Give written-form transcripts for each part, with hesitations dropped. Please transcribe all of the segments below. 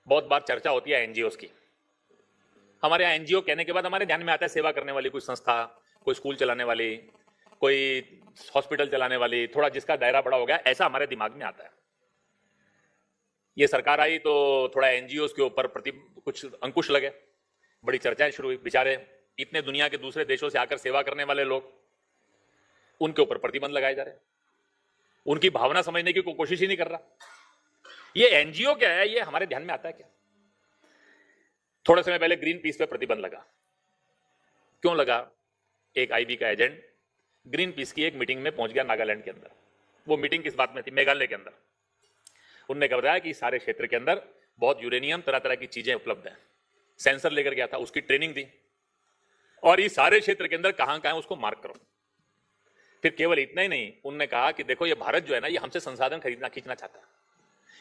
बहुत बार चर्चा होती है एनजीओ की। हमारे यहाँ एनजीओ कहने के बाद हमारे ध्यान में आता है सेवा करने वाली कोई संस्था, कोई स्कूल चलाने वाली, कोई हॉस्पिटल चलाने वाली, थोड़ा जिसका दायरा बड़ा हो गया, ऐसा हमारे दिमाग में आता है। ये सरकार आई तो थोड़ा एनजीओ के ऊपर कुछ अंकुश लगे, बड़ी चर्चाएं शुरू हुई। बेचारे इतने दुनिया के दूसरे देशों से आकर सेवा करने वाले लोग, उनके ऊपर प्रतिबंध लगाए जा रहे हैं। उनकी भावना समझने की कोई कोशिश ही नहीं कर रहा। ये एनजीओ क्या है, ये हमारे ध्यान में आता है क्या? थोड़े समय पहले ग्रीन पीस पे प्रतिबंध लगा। क्यों लगा? एक आईबी का एजेंट ग्रीन पीस की एक मीटिंग में पहुंच गया नागालैंड के अंदर। वो मीटिंग किस बात में थी? मेघालय के अंदर। उनने बताया कि सारे क्षेत्र के अंदर बहुत यूरेनियम, तरह तरह की चीजें उपलब्ध हैं। सेंसर लेकर गया था, उसकी ट्रेनिंग दी, और इस सारे क्षेत्र के अंदर कहां कहां उसको मार्क करो। फिर केवल इतना ही नहीं, उन्होंने कहा कि देखो ये भारत जो है ना, ये हमसे संसाधन खींचना चाहता है,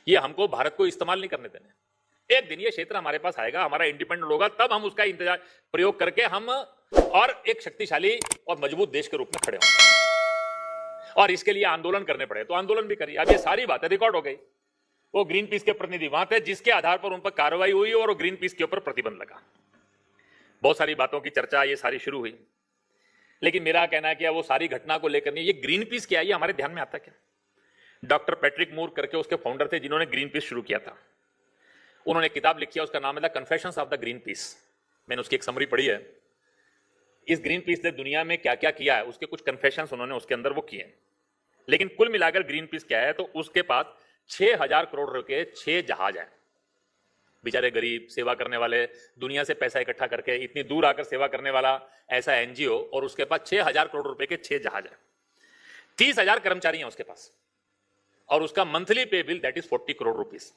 ये हमको भारत को इस्तेमाल नहीं करने देने। एक दिन ये क्षेत्र हमारे पास आएगा, हमारा इंडिपेंडेंट होगा, तब हम उसका इंतजार प्रयोग करके हम और एक शक्तिशाली और मजबूत देश के रूप में खड़े होंगे। और इसके लिए आंदोलन करने पड़े तो आंदोलन भी करिए। अब ये सारी बातें रिकॉर्ड हो गई। वो ग्रीन पीस के प्रतिनिधि वहां थे, जिसके आधार पर उन पर कार्रवाई हुई और ग्रीन पीस के ऊपर प्रतिबंध लगा। बहुत सारी बातों की चर्चा ये सारी शुरू हुई, लेकिन मेरा कहना है कि वो सारी घटना को लेकर नहीं, ये ग्रीन पीस क्या है ये हमारे ध्यान में आता क्या? डॉक्टर पैट्रिक मूर करके उसके फाउंडर थे, जिन्होंने ग्रीन पीस शुरू किया था। उन्होंने किताब लिखी है, उसका नाम है the confessions of the green peas. मैंने उसकी एक समरी पढ़ी है। इस ग्रीन पीस ने दुनिया में क्या क्या किया है, उसके कुछ कन्फेशंस उन्होंने उसके अंदर वो किए। लेकिन कुल मिलाकर ग्रीन पीस क्या है, तो उसके पास 6000 करोड़ रुपए के 6 जहाज हैं। बेचारे गरीब सेवा करने वाले, दुनिया से पैसा इकट्ठा करके इतनी दूर आकर सेवा करने वाला ऐसा एनजीओ, और उसके पास 6000 करोड़ रुपए के 6 जहाज हैं। 30,000 कर्मचारी हैं उसके पास, और उसका मंथली पे bill that is 40 crore rupees.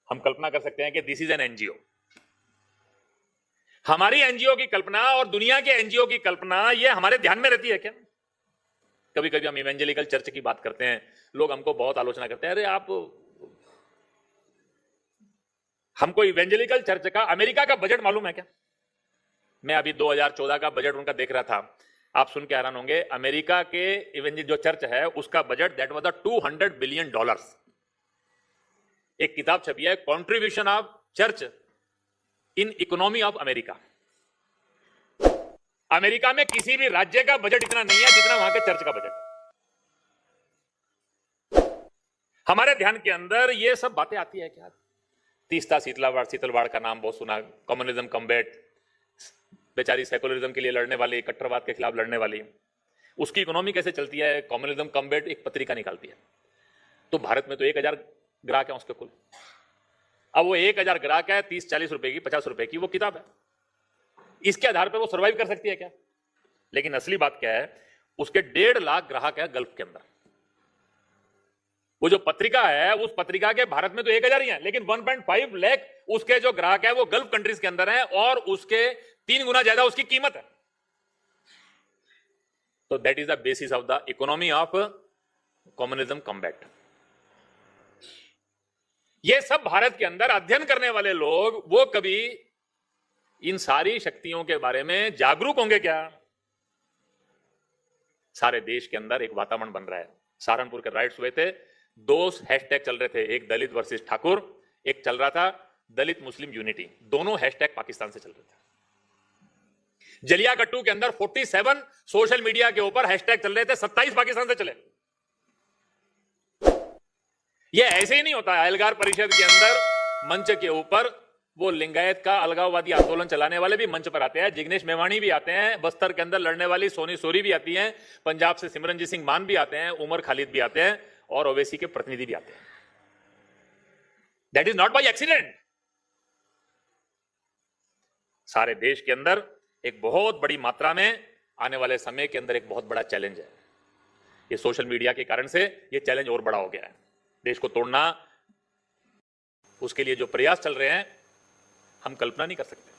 हम कल्पना कर सकते हैं कि दिस इज एन एनजीओ। हमारी एनजीओ की कल्पना और दुनिया के एनजीओ की कल्पना ये हमारे ध्यान में रहती है क्या? कभी कभी हम इवेंजेलिकल चर्च की बात करते हैं, लोग हमको बहुत आलोचना करते हैं, अरे आप हमको इवेंजेलिकल चर्च का अमेरिका का बजट मालूम है क्या? मैं अभी 2014 का बजट उनका देख रहा था, आप सुन के हैरान होंगे। अमेरिका के इवेंजेलिकल जो चर्च है उसका budget that was the $200 billion. एक किताब छपी है, contribution of church in economy of America. America में किसी भी राज्य का बजट इतना नहीं है जितना वहां के चर्च का बजट। हमारे ध्यान के अंदर ये सब बातें आती है क्या? तीस्ता शीतलवाड़ का नाम बहुत सुना। कम्युनिज्म कम्बैट, बेचारी सेकुलरिज्म के लिए लड़ने वाली, कट्टरवाद के खिलाफ लड़ने वाली, उसकी इकोनॉमी कैसे चलती है? कम्युनिज्म कम्बैट एक पत्रिका निकालती है। तो भारत में तो 1000 ग्राहक है उसके कुल। अब वो 1000 ग्राहक है, 30-40 रुपए की, 50 रुपए की वो किताब है। इसके आधार पर वो सर्वाइव कर सकती है क्या? लेकिन असली बात क्या है, उसके 1.5 लाख ग्राहक है गल्फ के अंदर। वो जो पत्रिका है, उस पत्रिका के भारत में तो 1000 ही है, लेकिन 1.5 लाख उसके जो ग्राहक है वो गल्फ कंट्रीज के अंदर है, और उसके 3 गुना ज्यादा उसकी कीमत है। तो that is the basis of the economy of communism combat. ये सब भारत के अंदर अध्ययन करने वाले लोग, वो कभी इन सारी शक्तियों के बारे में जागरूक होंगे क्या? सारे देश के अंदर एक वातावरण बन रहा है। सहारनपुर के राइट्स हुए थे, 2 हैशटैग चल रहे थे, एक दलित वर्सेस ठाकुर, एक चल रहा था दलित मुस्लिम यूनिटी। दोनों हैशटैग पाकिस्तान से चल रहे थे। जलियाकट्टू के अंदर 47 सोशल मीडिया के ऊपर हैशटैग चल रहे थे, 27 पाकिस्तान से चले। ये ऐसे ही नहीं होता है। एल्गार परिषद के अंदर मंच के ऊपर वो लिंगायत का अलगाववादी आंदोलन चलाने वाले भी मंच पर आते हैं, जिग्नेश मेवाणी भी आते हैं, बस्तर के अंदर लड़ने वाली सोनी सोरी भी आती हैं, पंजाब से सिमरनजीत सिंह मान भी आते हैं, उमर खालिद भी आते हैं, और ओवैसी के प्रतिनिधि भी आते हैं। That is not by accident. सारे देश के अंदर एक बहुत बड़ी मात्रा में आने वाले समय के अंदर एक बहुत बड़ा चैलेंज है। ये सोशल मीडिया के कारण से ये चैलेंज और बड़ा हो गया है। देश को तोड़ना, उसके लिए जो प्रयास चल रहे हैं, हम कल्पना नहीं कर सकते।